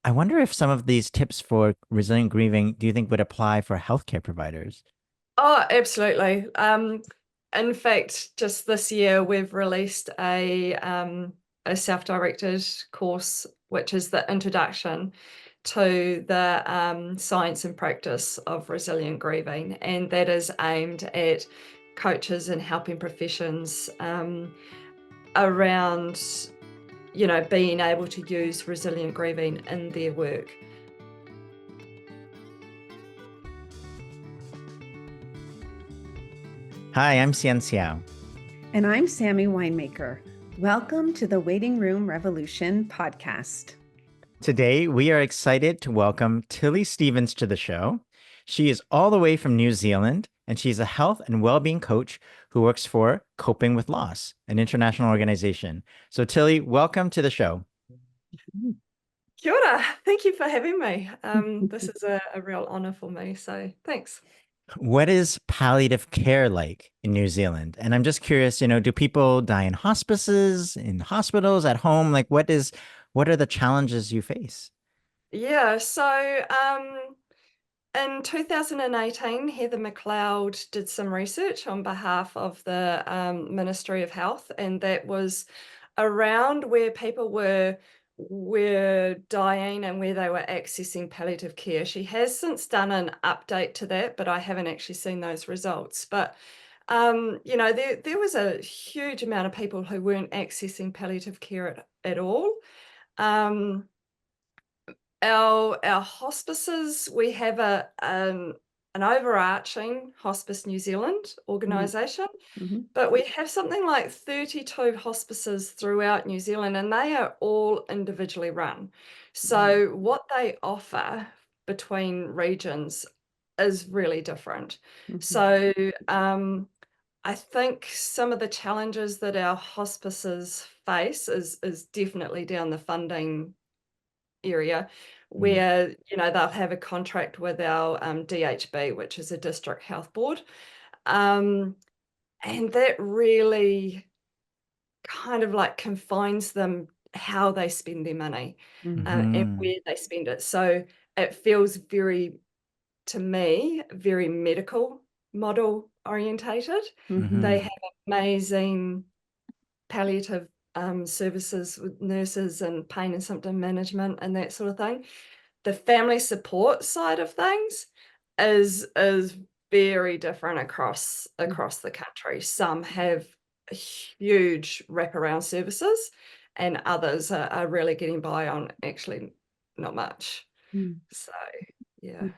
I wonder if some of these tips for resilient grieving, do you think would apply for healthcare providers? Oh, absolutely. In fact, just this year we've released a self-directed course, which is the introduction to the science and practice of resilient grieving, and that is aimed at coaches and helping professions around, being able to use resilient grieving in their work. Hi, I'm Xian Xiao. And I'm Sammy Winemaker. Welcome to the Waiting Room Revolution podcast. Today, we are excited to welcome Tilly Stevens to the show. She is all the way from New Zealand, and she's a health and well-being coach who works for Coping with Loss, an international organization. So, Tilly, welcome to the show. Kia ora. Thank you for having me. This is a real honor for me, so thanks. What is palliative care like in New Zealand? And I'm just curious, do people die in hospices, in hospitals, at home? What are the challenges you face? Yeah, so in 2018, Heather McLeod did some research on behalf of the Ministry of Health, and that was around where people were dying and where they were accessing palliative care. She has since done an update to that, but I haven't actually seen those results. But there was a huge amount of people who weren't accessing palliative care at all. Our hospices, we have an overarching Hospice New Zealand organisation, but we have something like 32 hospices throughout New Zealand, and they are all individually run. So what they offer between regions is really different. So I think some of the challenges that our hospices face is definitely down the funding area, where they'll have a contract with our DHB, which is a district health board, and that really kind of like confines them how they spend their money and where they spend it. So it feels to me, very medical model orientated. They have amazing palliative services with nurses and pain and symptom management and that sort of thing. The family support side of things is very different across the country. Some have huge wraparound services, and others are really getting by on actually not much. So yeah.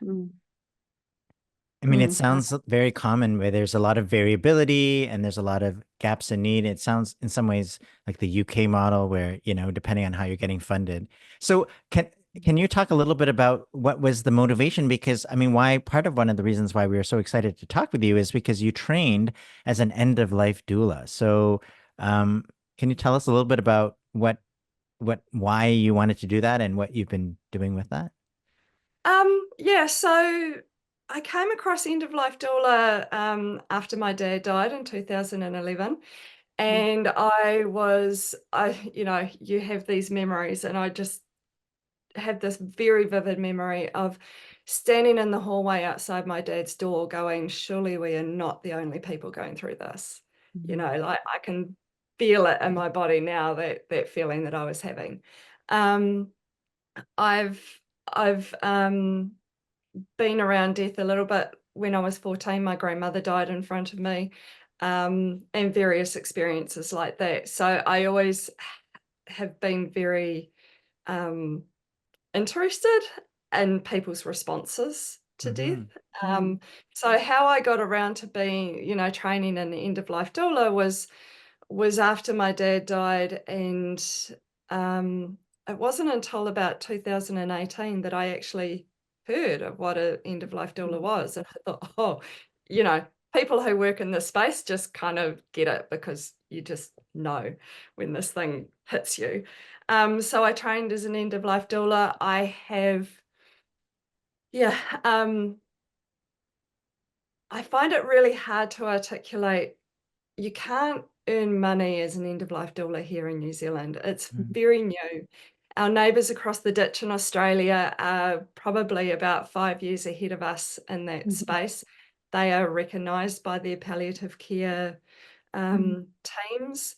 I mean, it sounds very common where there's a lot of variability and there's a lot of gaps in need. It sounds in some ways like the UK model where, depending on how you're getting funded. So can you talk a little bit about what was the motivation? Because I mean, part of one of the reasons why we were so excited to talk with you is because you trained as an end of life doula. So can you tell us a little bit about why you wanted to do that and what you've been doing with that? Yeah, so I came across end of life doula after my dad died in 2011. And you have these memories, and I just had this very vivid memory of standing in the hallway outside my dad's door going, surely we are not the only people going through this. Like I can feel it in my body now, that feeling that I was having. Um, I've been around death a little bit. When I was 14, my grandmother died in front of me, and various experiences like that. So I always have been very interested in people's responses to death. So how I got around to being, training in the end of life doula was after my dad died, and it wasn't until about 2018 that I actually heard of what an end of life doula was, and I thought, oh, people who work in this space just kind of get it because you just know when this thing hits you. So I trained as an end of life doula. Yeah, I find it really hard to articulate. You can't earn money as an end of life doula here in New Zealand. It's very new. Our neighbours across the ditch in Australia are probably about 5 years ahead of us in that space. They are recognised by their palliative care teams.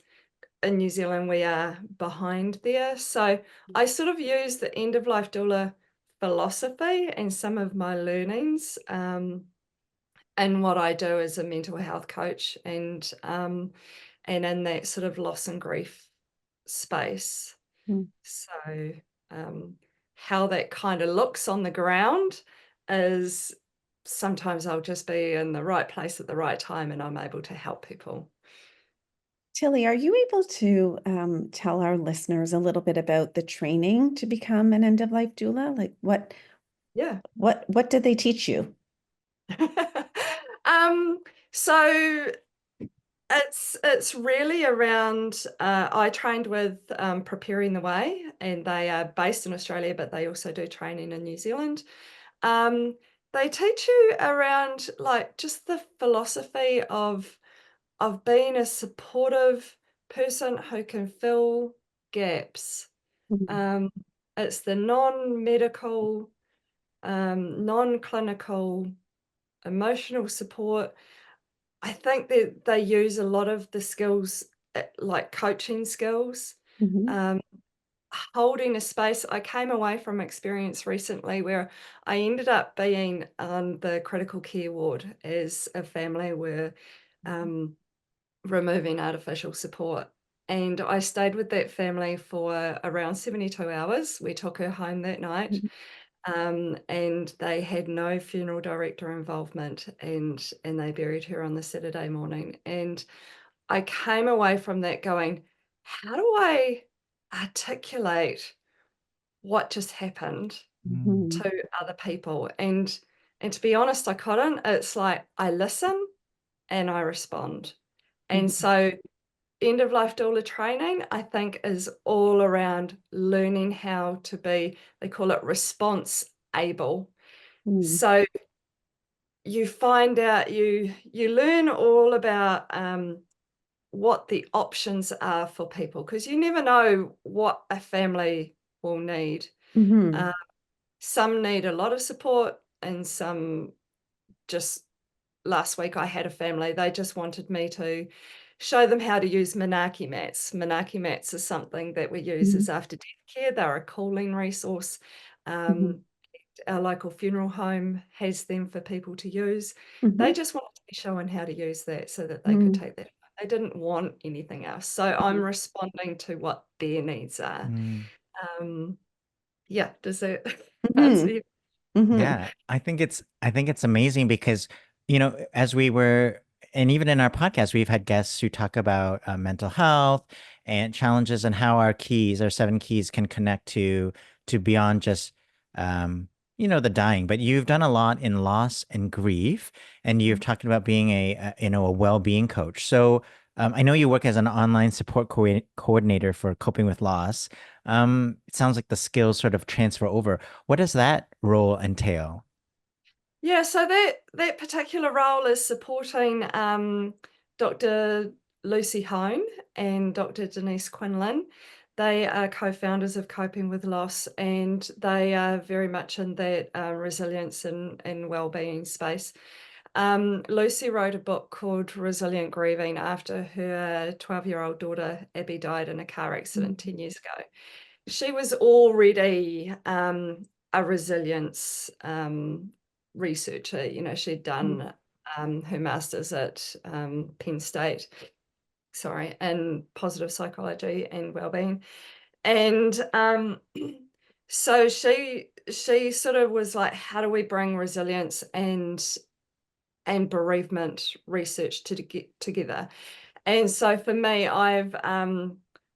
In New Zealand, we are behind there. So I sort of use the end-of-life doula philosophy and some of my learnings and what I do as a mental health coach and in that sort of loss and grief space. So how that kind of looks on the ground is sometimes I'll just be in the right place at the right time and I'm able to help people. Tilly, are you able to tell our listeners a little bit about the training to become an end-of-life doula? Like what did they teach you? So it's really around, I trained with Preparing the Way, and they are based in Australia, but they also do training in New Zealand. They teach you around like just the philosophy of being a supportive person who can fill gaps. It's the non-medical, non-clinical, emotional support. I think that they use a lot of the skills, like coaching skills, holding a space. I came away from experience recently where I ended up being on the critical care ward as a family were removing artificial support. And I stayed with that family for around 72 hours. We took her home that night. And they had no funeral director involvement, and they buried her on the Saturday morning. And I came away from that going, how do I articulate what just happened to other people? And to be honest, I couldn't. It's like I listen and I respond. And so end of life doula training, I think, is all around learning how to be, they call it response able. So you find out, you learn all about what the options are for people, because you never know what a family will need. Some need a lot of support, and some just, last week I had a family, they just wanted me to show them how to use Manaki mats. Manaki mats is something that we use as after death care. They're a cooling resource. Our local funeral home has them for people to use. They just wanted to be shown how to use that so that they could take that. They didn't want anything else. So I'm responding to what their needs are. Yeah, does that answer you? Yeah, I think it's amazing because, as we were, and even in our podcast, we've had guests who talk about mental health and challenges and how our 7 keys can connect to beyond just, the dying. But you've done a lot in loss and grief, and you've talked about being a well-being coach. So, I know you work as an online support coordinator for coping with loss. It sounds like the skills sort of transfer over. What does that role entail? Yeah, so that particular role is supporting Dr. Lucy Hone and Dr. Denise Quinlan. They are co-founders of Coping with Loss, and they are very much in that resilience and well-being space. Lucy wrote a book called Resilient Grieving after her 12-year-old daughter, Abby, died in a car accident 10 years ago. She was already a resilience researcher. She'd done her master's at Penn State, in positive psychology and wellbeing. And so she sort of was like, how do we bring resilience and bereavement research to get together? And so for me, I've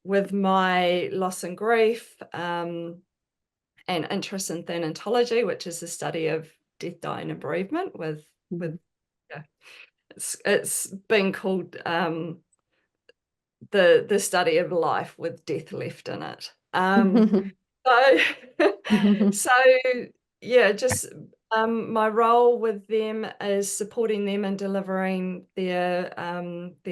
with my loss and grief and interest in thanatology, which is the study of death, dying, and bereavement, it's been called the study of life with death left in it. So yeah, just my role with them is supporting them in delivering their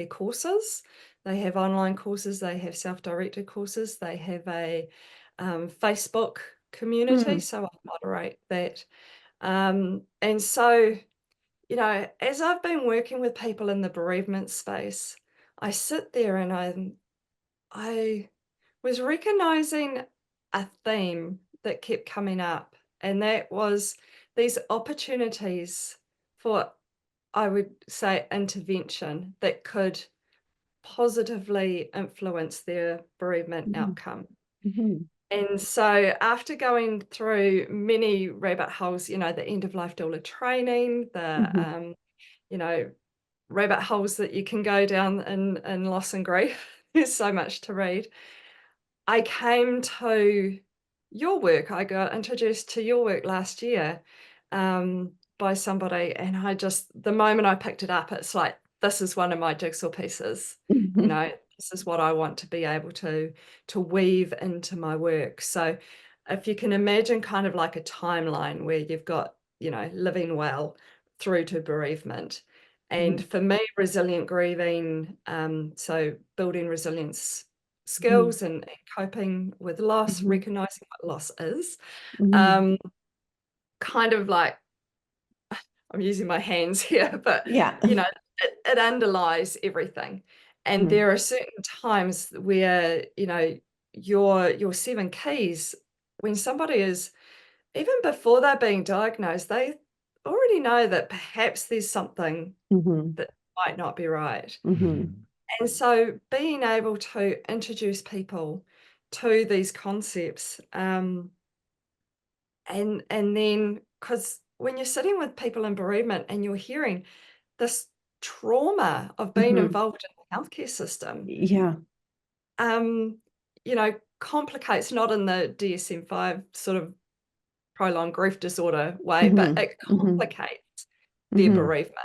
courses. They have online courses, they have self-directed courses, they have a Facebook community, so I moderate that. And so, you know, as I've been working with people in the bereavement space, I sit there and I was recognizing a theme that kept coming up, and that was these opportunities for, I would say, intervention that could positively influence their bereavement outcome. And so after going through many rabbit holes, you know, the end of life doula training, the, you know, rabbit holes that you can go down in loss and grief, there's so much to read. I came to your work. I got introduced to your work last year by somebody, and I just, the moment I picked it up, it's like, this is one of my jigsaw pieces. You know, this is what I want to be able to weave into my work. So if you can imagine kind of like a timeline where you've got, you know, living well through to bereavement. And for me, resilient grieving, so building resilience skills and coping with loss, recognizing what loss is, kind of like, I'm using my hands here, but you know, it underlies everything. And there are certain times where, you know, your 7 keys, when somebody is, even before they're being diagnosed, they already know that perhaps there's something that might not be right. And so being able to introduce people to these concepts, and then, because when you're sitting with people in bereavement and you're hearing this trauma of being involved in the healthcare system, you know, complicates, not in the DSM-5 sort of prolonged grief disorder way, but it complicates their bereavement.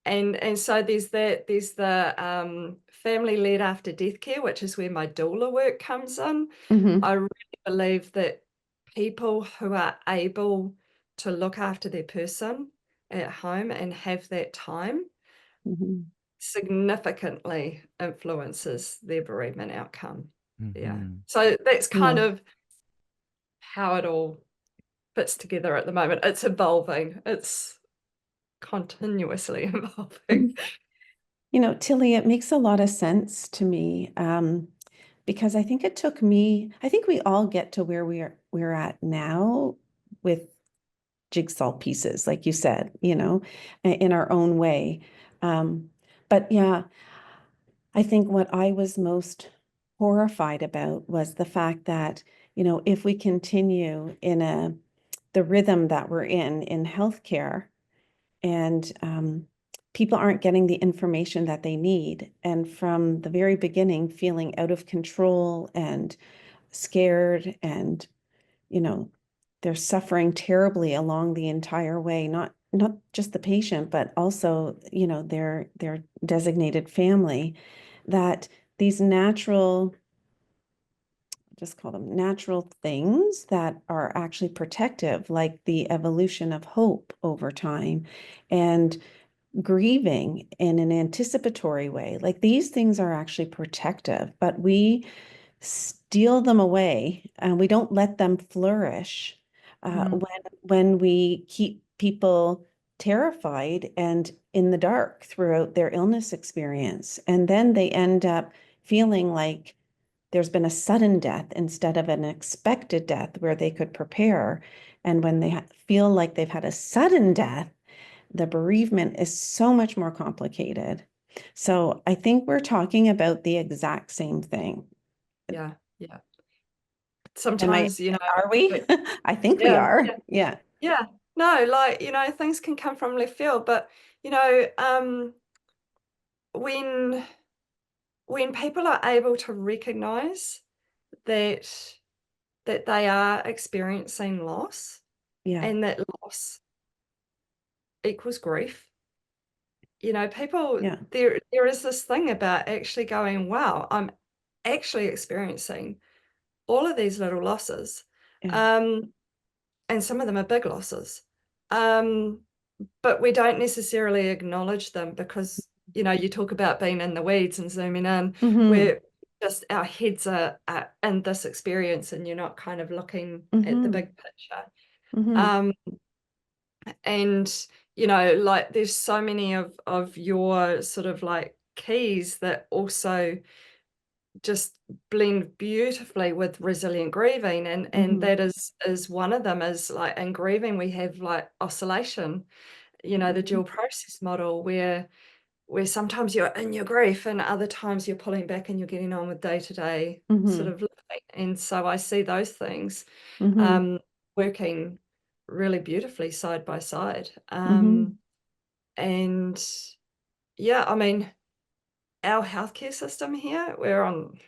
And so there's the family-led after death care, which is where my doula work comes in. I really believe that people who are able to look after their person at home and have that time significantly influences their bereavement outcome. Yeah. So that's kind of how it all fits together at the moment. It's evolving. It's continuously evolving. You know, Tilly, it makes a lot of sense to me, because I think it took me, I think we all get to where we're at now with jigsaw pieces, like you said, you know, in our own way. But yeah, I think what I was most horrified about was the fact that, you know, if we continue in the rhythm that we're in healthcare, and people aren't getting the information that they need, and from the very beginning feeling out of control and scared, and you know, they're suffering terribly along the entire way, not just the patient, but also, you know, their designated family, that these natural, just call them natural things that are actually protective, like the evolution of hope over time and grieving in an anticipatory way, like these things are actually protective, but we steal them away and we don't let them flourish when we keep people terrified and in the dark throughout their illness experience. And then they end up feeling like there's been a sudden death instead of an expected death where they could prepare. And when they feel like they've had a sudden death, the bereavement is so much more complicated. So I think we're talking about the exact same thing. Yeah. Sometimes, you know, are we? I think we are. Yeah. No, like, you know, things can come from left field, but you know, when people are able to recognize that they are experiencing loss, and that loss equals grief, you know, people, there is this thing about actually going, wow, I'm actually experiencing all of these little losses. And some of them are big losses. But we don't necessarily acknowledge them because, you know, you talk about being in the weeds and zooming in, where just our heads are in this experience, and you're not kind of looking at the big picture. And like there's so many of your sort of like keys that also just blend beautifully with resilient grieving, and that is one of them. Is like in grieving we have like oscillation, the dual process model, where sometimes you're in your grief and other times you're pulling back and you're getting on with day-to-day sort of living. And so I see those things working really beautifully side by side. And yeah, I mean, our healthcare system here, we're on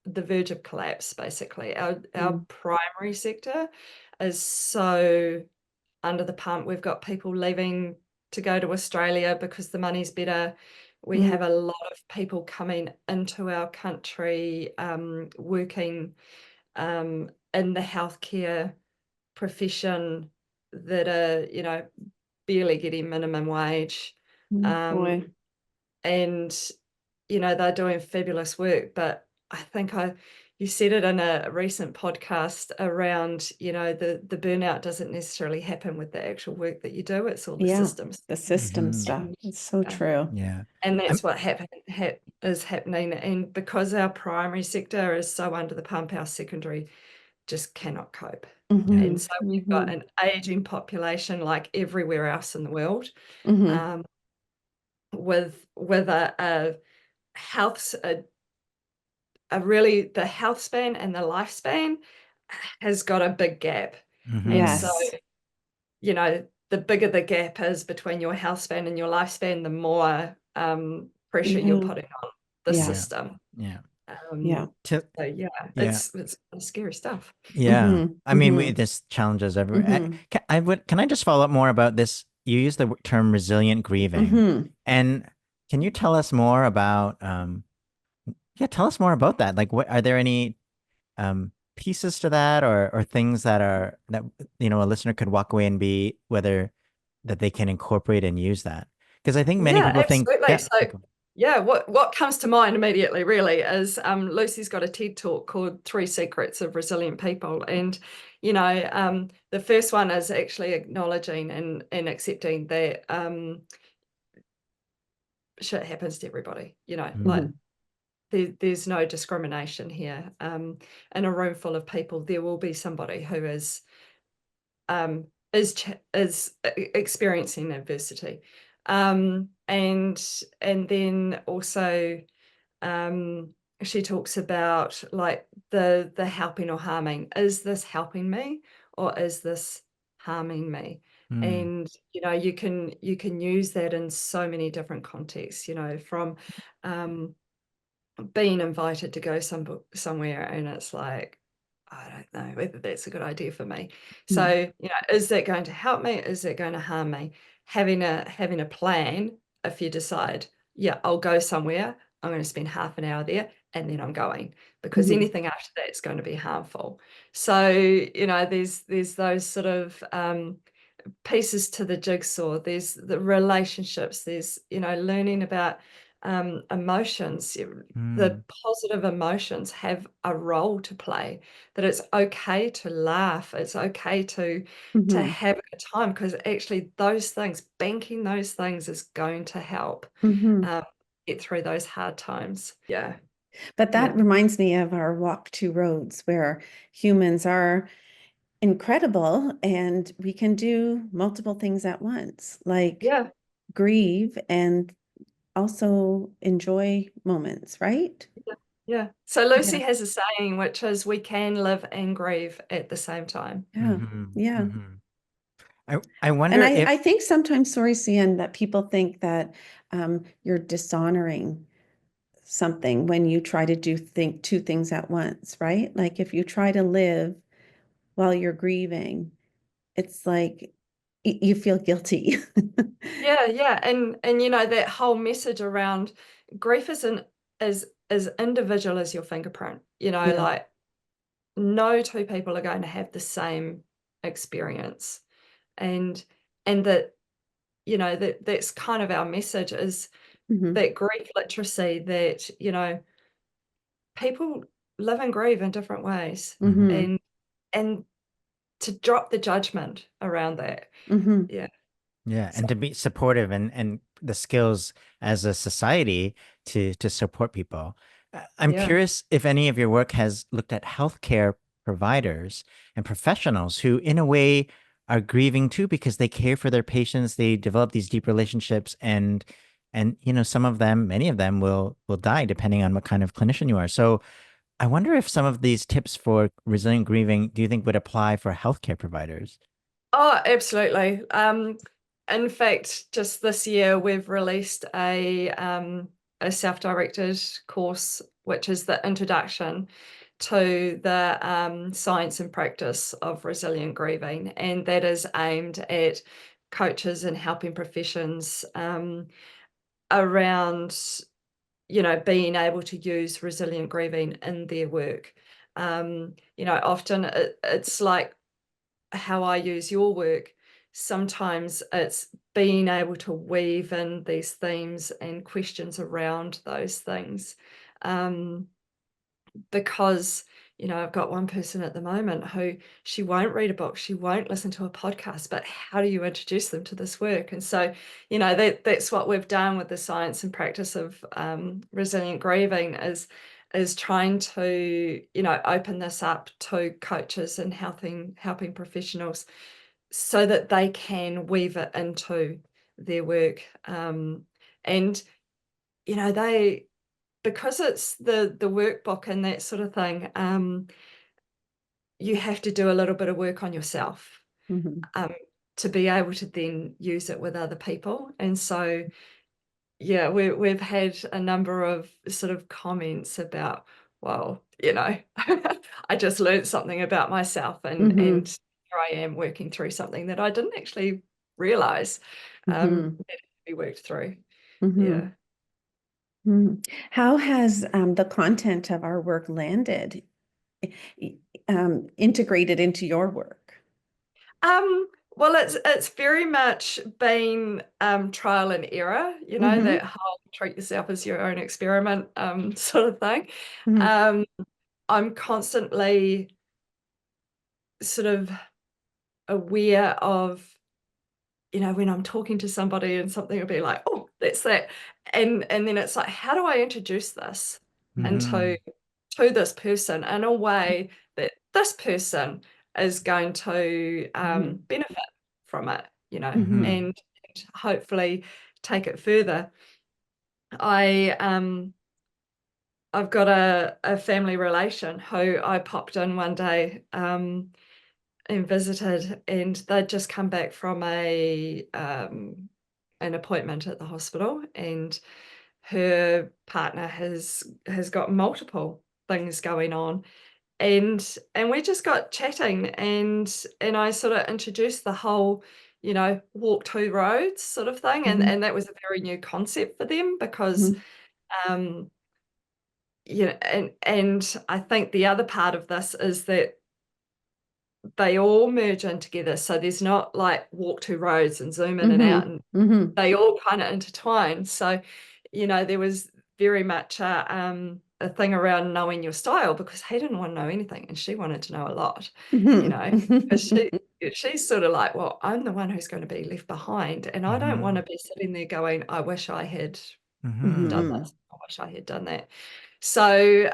the verge of collapse, basically. Our primary sector is so under the pump. We've got people leaving to go to Australia because the money's better. We have a lot of people coming into our country, working in the healthcare profession that are, barely getting minimum wage. Boy. And, they're doing fabulous work. But I think you said it in a recent podcast around, the burnout doesn't necessarily happen with the actual work that you do. It's all the systems. The system stuff. It's so true. Yeah. And that's what is happening. And because our primary sector is so under the pump, our secondary just cannot cope. And so we've got an aging population like everywhere else in the world, with a health, really the health span and the lifespan has got a big gap. And so, the bigger the gap is between your health span and your lifespan, the more pressure you're putting on the system. So it's scary stuff. I mean, there's challenges everywhere. Can I just follow up more about this? You use the term resilient grieving, and can you tell us more about tell us more about that. Like, what are there any pieces to that, or things that a listener could walk away and be whether that they can incorporate and use that? Because I think many people think, what comes to mind immediately really is Lucy's got a TED talk called 3 Secrets of Resilient People. And the first one is actually acknowledging and accepting that shit happens to everybody, like there's no discrimination here. In a room full of people, there will be somebody who is experiencing adversity. And then also she talks about like the helping or harming. Is this helping me or is this harming me? And you can use that in so many different contexts, from being invited to go somewhere and it's like, I don't know whether that's a good idea for me. So, is that going to help me? Is it going to harm me? Having a plan, if you decide, I'll go somewhere, I'm going to spend half an hour there and then I'm going, because anything after that is going to be harmful. So, there's those sort of pieces to the jigsaw. There's the relationships, there's, learning about emotions. The positive emotions have a role to play, that it's okay to laugh, it's okay to have a good time, because actually those things, banking those things is going to help get through those hard times. But that reminds me of our walk 2 roads, where humans are incredible and we can do multiple things at once, like grieve and also enjoy moments, right? So Lucy has a saying, which is, we can live and grieve at the same time. I wonder if I think sometimes, sorry, Cian, that people think that you're dishonoring something when you try to do 2 things at once, right? Like if you try to live while you're grieving, it's like you feel guilty. And that whole message around grief is as individual as your fingerprint. Like no 2 people are going to have the same experience, and that that's kind of our message, is that grief literacy, that people live and grieve in different ways, Mhm. and to drop the judgment around that. Mhm. Yeah. Yeah, So, and to be supportive and the skills as a society to support people. I'm yeah. curious if any of your work has looked at healthcare providers and professionals who, in a way, are grieving too because they care for their patients, they develop these deep relationships, and some of them, many of them will die depending on what kind of clinician you are. So I wonder if some of these tips for resilient grieving, do you think would apply for healthcare providers? Oh, absolutely. In fact, just this year we've released a self-directed course, which is the introduction to the science and practice of resilient grieving, and that is aimed at coaches and helping professions around, being able to use resilient grieving in their work. Often it's like how I use your work. Sometimes it's being able to weave in these themes and questions around those things. Because I've got one person at the moment who she won't read a book, she won't listen to a podcast, but how do you introduce them to this work? And so that's what we've done with the science and practice of resilient grieving, is trying to open this up to coaches and helping professionals so that they can weave it into their work. And they, because it's the workbook and that sort of thing, you have to do a little bit of work on yourself Mhm. to be able to then use it with other people. And so, yeah, we've had a number of sort of comments about, well, I just learned something about myself, and Mhm. here I am working through something that I didn't actually realize Mhm. needed to be worked through. Yeah. Mhm. Mhm. How has the content of our work landed, integrated into your work? Well, it's very much been trial and error, that Mhm. whole treat yourself as your own experiment sort of thing. Mhm. Um, I'm constantly sort of aware of, when I'm talking to somebody and something will be like, oh, that's that. And then it's like, how do I introduce this Mhm. into to this person in a way that this person is going to Mhm. benefit from it, Mhm. and hopefully take it further. I I've got a family relation who I popped in one day and visited, and they'd just come back from an appointment at the hospital, and her partner has got multiple things going on, and we just got chatting, and I sort of introduced the whole walk two roads sort of thing, and Mhm. and that was a very new concept for them, because Mhm. um and I think the other part of this is that they all merge in together. So there's not like walk two roads and zoom in and out, Mhm. and Mhm. they all kind of intertwine. So, there was very much a thing around knowing your style, because he didn't want to know anything and she wanted to know a lot, because she's sort of like, well, I'm the one who's going to be left behind, and I don't want to Mhm. be sitting there going, I wish I had done Mhm. Mhm. this, I wish I had done that. So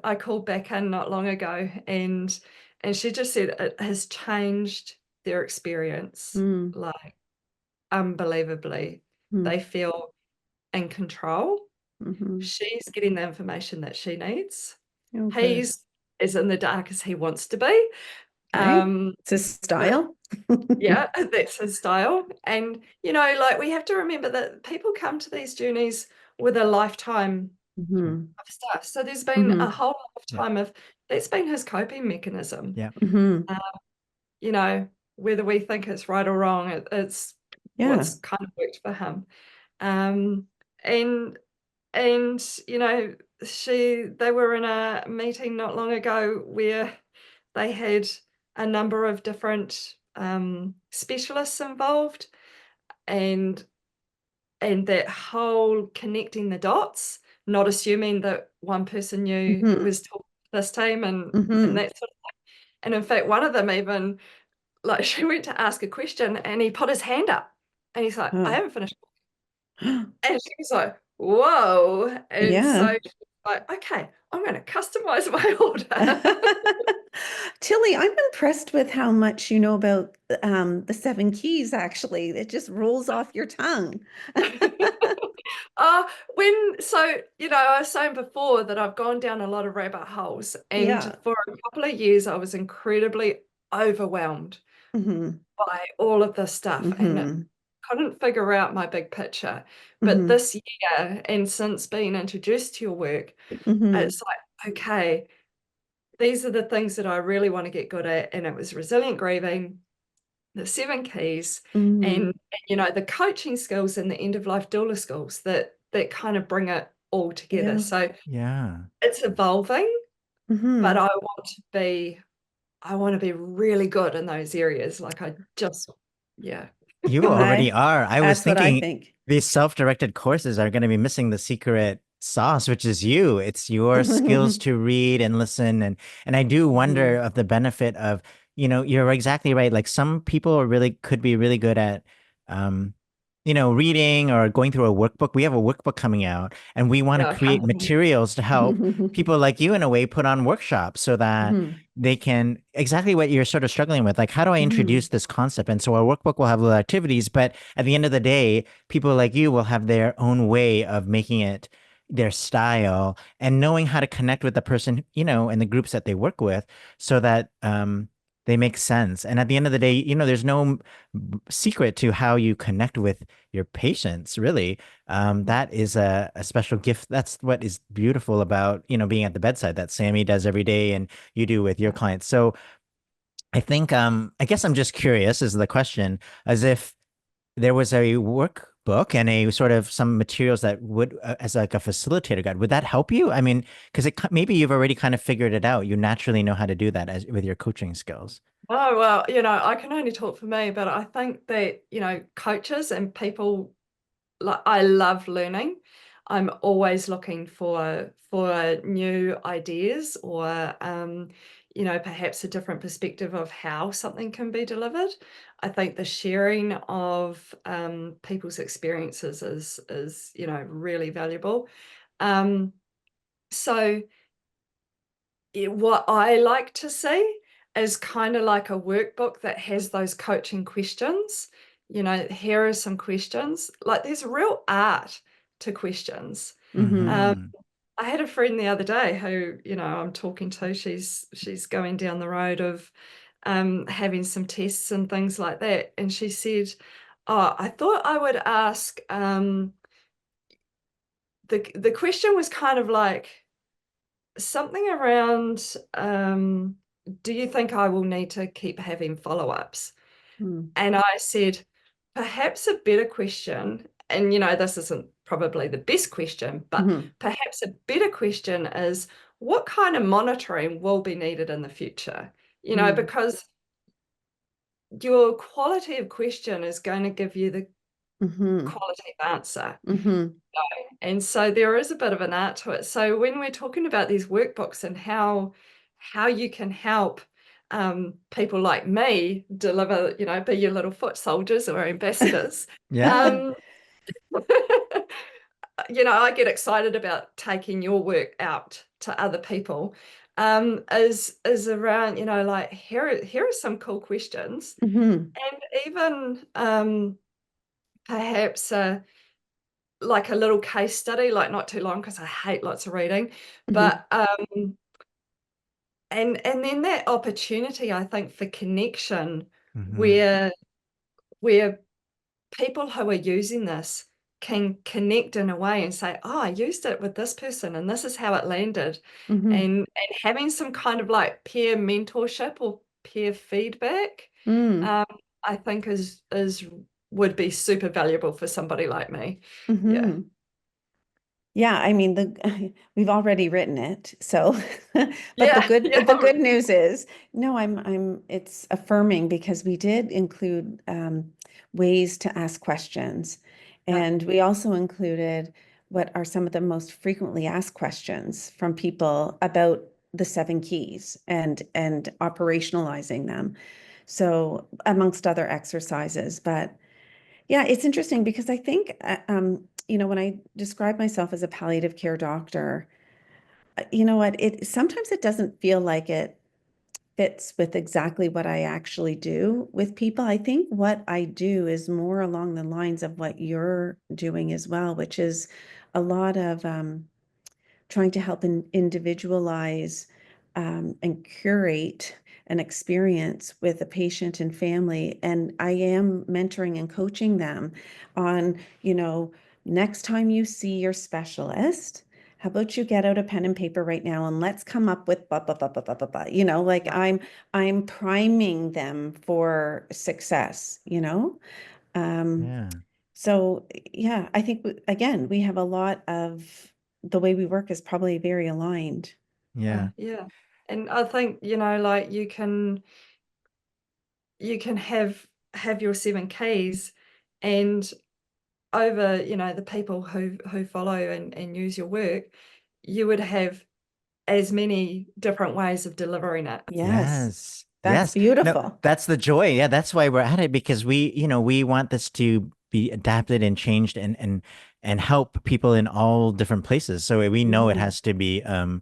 I called back in not long ago, and she just said it has changed their experience, Mhm. like, unbelievably. Mhm. They feel in control. Mhm. She's getting the information that she needs. Oh, good. He's as in the dark as he wants to be. Right? Um, It's a but style. yeah, that's his style. And like, we have to remember that people come to these journeys with a lifetime Mhm. of stuff. So there's been a Mhm. whole Yeah. lifetime of that's been his coping mechanism. Yeah. Mhm. Uh, whether we think it's right or wrong, it's Yeah. what's kind of worked for him. Um, and and they were in a meeting not long ago where they had a number of different specialists involved, and that whole connecting the dots not assuming that one person knew was talking to this team and that sort of thing. And in fact, one of them even, like, she went to ask a question and he put his hand up and he's like, I haven't finished. And she was like, whoa. And so she's like, okay, I'm going to customize my order. Tilly, I'm impressed with how much you know about the 7 keys, actually. It just rolls off your tongue. I was saying before that I've gone down a lot of rabbit holes, and for a couple of years I was incredibly overwhelmed by all of this stuff and couldn't figure out my big picture. But this year, and since being introduced to your work, it's like, okay, these are the things that I really want to get good at. And it was resilient grieving, the 7 keys, and the coaching skills and the end of life doula skills that kind of bring it all together. So it's evolving, but I want to be really good in those areas. Like You already are. I was That's what I thinking think. these self-directed courses are going to be missing the secret sauce, which is you. It's your skills to read and listen. And I do wonder of the benefit of, you're exactly right. Like some people could be really good at reading or going through a workbook. We have a workbook coming out and we want to create materials to help people like you in a way put on workshops so that they can exactly what you're sort of struggling with. Like, how do I introduce this concept? And so our workbook will have little activities, but at the end of the day, people like you will have their own way of making it their style and knowing how to connect with the person, and the groups that they work with so that, they make sense. And at the end of the day, there's no secret to how you connect with your patients, really. That is a special gift. That's what is beautiful about, being at the bedside that Sammy does every day and you do with your clients. So I think, I guess I'm just curious is the question, as if there was a workbook and a sort of some materials that would, as like a facilitator guide, would that help you? I mean, because maybe you've already kind of figured it out. You naturally know how to do that with your coaching skills. Oh, well, I can only talk for me, but I think that, coaches and people, like, I love learning. I'm always looking for new ideas or perhaps a different perspective of how something can be delivered. I think the sharing of people's experiences is really valuable. So what I like to see is kind of like a workbook that has those coaching questions. Here are some questions. Like, there's real art to questions. I had a friend the other day who, I'm talking to, she's going down the road of having some tests and things like that. And she said, oh, I thought I would ask, the question was kind of like something around, do you think I will need to keep having follow-ups? And I said, perhaps a better question, and this isn't probably the best question, but perhaps a better question is, what kind of monitoring will be needed in the future? Because your quality of question is going to give you the quality of answer. And so there is a bit of an art to it. So when we're talking about these workbooks and how you can help people like me deliver, be your little foot soldiers or ambassadors. I get excited about taking your work out to other people. Is around, like, here are some cool questions. And even perhaps like a little case study, like not too long because I hate lots of reading, but and then that opportunity, I think, for connection where people who are using this can connect in a way and say, oh, I used it with this person and this is how it landed. And having some kind of like peer mentorship or peer feedback, I think would be super valuable for somebody like me. Yeah, I mean, we've already written it, so but Yeah, the good news is, no, it's affirming because we did include ways to ask questions, and we also included what are some of the most frequently asked questions from people about the 7 keys and operationalizing them. So amongst other exercises, but yeah, it's interesting because I think, when I describe myself as a palliative care doctor, you know what, sometimes it doesn't feel like it fits with exactly what I actually do with people. I think what I do is more along the lines of what you're doing as well, which is a lot of trying to help individualize and curate an experience with a patient and family. And I am mentoring and coaching them on, next time you see your specialist, how about you get out a pen and paper right now and let's come up with blah, blah, blah, blah, blah, blah, blah. Like I'm priming them for success. Um, Yeah. so yeah, I think again, we have a lot of the way we work is probably very aligned. Yeah. Yeah. And I think, like you can have your 7 keys, and over, the people who follow and use your work, you would have as many different ways of delivering it. Yes, Yes. that's Yes. No, beautiful. that's the joy. Yeah, that's why we're at it, because we want this to be adapted and changed and help people in all different places. So we know it Mhm. has to be uh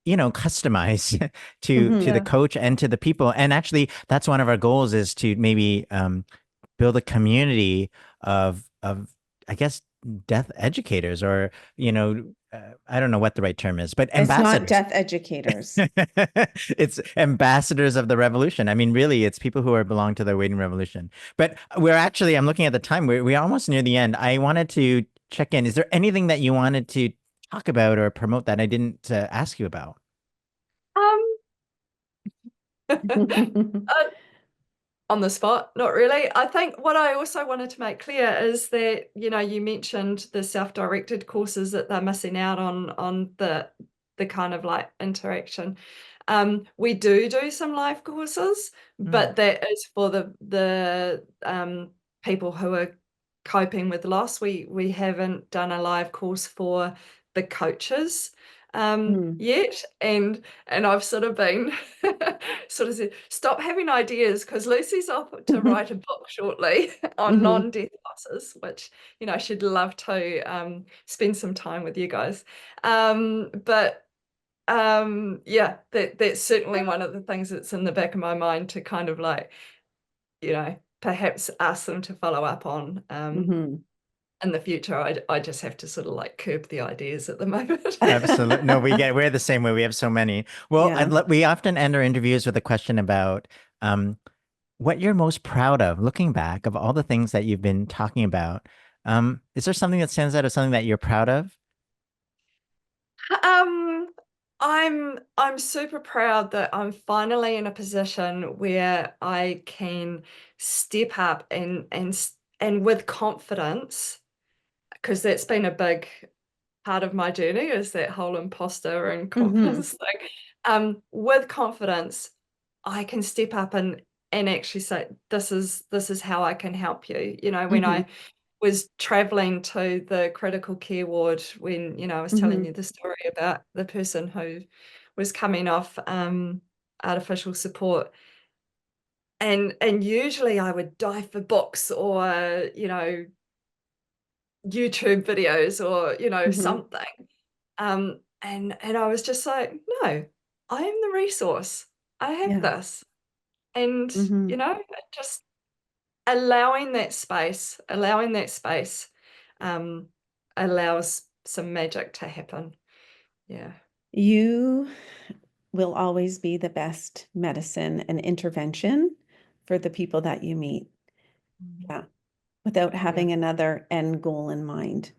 customized to Mhm. the Yeah. coach and to the people. And actually, that's one of our goals, is to maybe build a community of I guess death educators, or I don't know what the right term is, but It's not ambassadors. death educators. It's ambassadors of the revolution. I mean, really, it's people who are belong to the waiting revolution. But I'm looking at the time. We're almost near the end. I wanted to check in. Is there anything that you wanted to talk about or promote that I didn't ask you about? Um, uh, on the spot, not really. I think what I also wanted to make clear is that, you mentioned the self-directed courses that they're missing out on the kind of like interaction. We do some live courses, Mm, but that is for the people who are coping with loss. We haven't done a live course for the coaches Mm. yet, and I've sort of been sort of said, stop having ideas, because Lucy's off to write a book shortly on Mhm. non-death losses, which she'd love to spend some time with you guys. But yeah, that's certainly one of the things that's in the back of my mind, to kind of like, perhaps ask them to follow up on Mhm. in the future. I just have to sort of like curb the ideas at the moment. absolutely. No, we're the same way. We have so many. Well, Yeah. we often end our interviews with a question about what you're most proud of, looking back of all the things that you've been talking about. Is there something that stands out, or something that you're proud of? Um, I'm super proud that I'm finally in a position where I can step up and with confidence, because that's been a big part of my journey, is that whole imposter and Mhm. confidence thing. With confidence, I can step up and actually say, this is how I can help you. When Mhm. I was traveling to the critical care ward, when I was telling Mhm. you the story about the person who was coming off artificial support, and usually I would dive for books, or YouTube videos, or Mhm. something, and I was just like, no, I am the resource. I have Yeah. this. And Mhm. just allowing that space um allows some magic to happen. Yeah. You will always be the best medicine and intervention for the people that you meet. Mm. Yeah. Without Yeah. having another end goal in mind.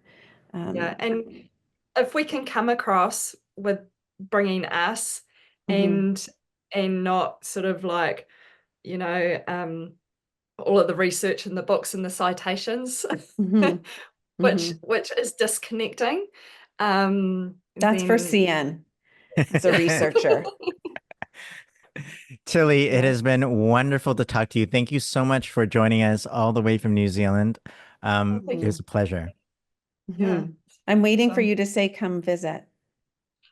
Yeah. Um, And if we can come across with bringing us, mhm. and not sort of like, you know um all of the research and the books and the citations, Mhm. which Mhm. which is disconnecting, That's for then CN as a yeah. researcher. Tilly, it Yeah. has been wonderful to talk to you. Thank you so much for joining us all the way from New Zealand. Oh, thank It you. was a pleasure. Yeah. I'm waiting for So- you to say, come visit.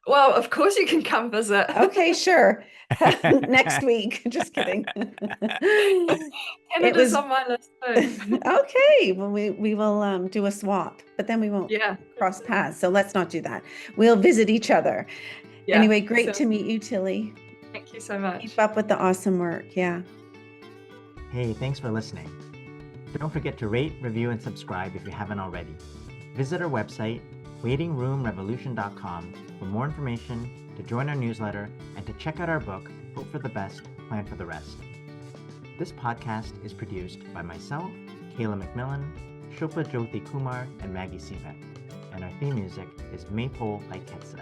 Well, of course you can come visit. Okay, sure. Next week. Just kidding. It Canada's was on my list too. okay. Well, we will do a swap, but then we won't Yeah. cross paths. So let's not do that. We'll visit each other. Yeah. Anyway, great So- to meet you, Tilly. Thank you so much. Keep up with the awesome work. Yeah. Hey, thanks for listening. Don't forget to rate, review, and subscribe if you haven't already. Visit our website, waitingroomrevolution.com, for more information, to join our newsletter, and to check out our book, Hope for the Best, Plan for the Rest. This podcast is produced by myself, Kayla McMillan, Shilpa Jyoti Kumar, and Maggie Sivek. And our theme music is Maypole by Ketsa.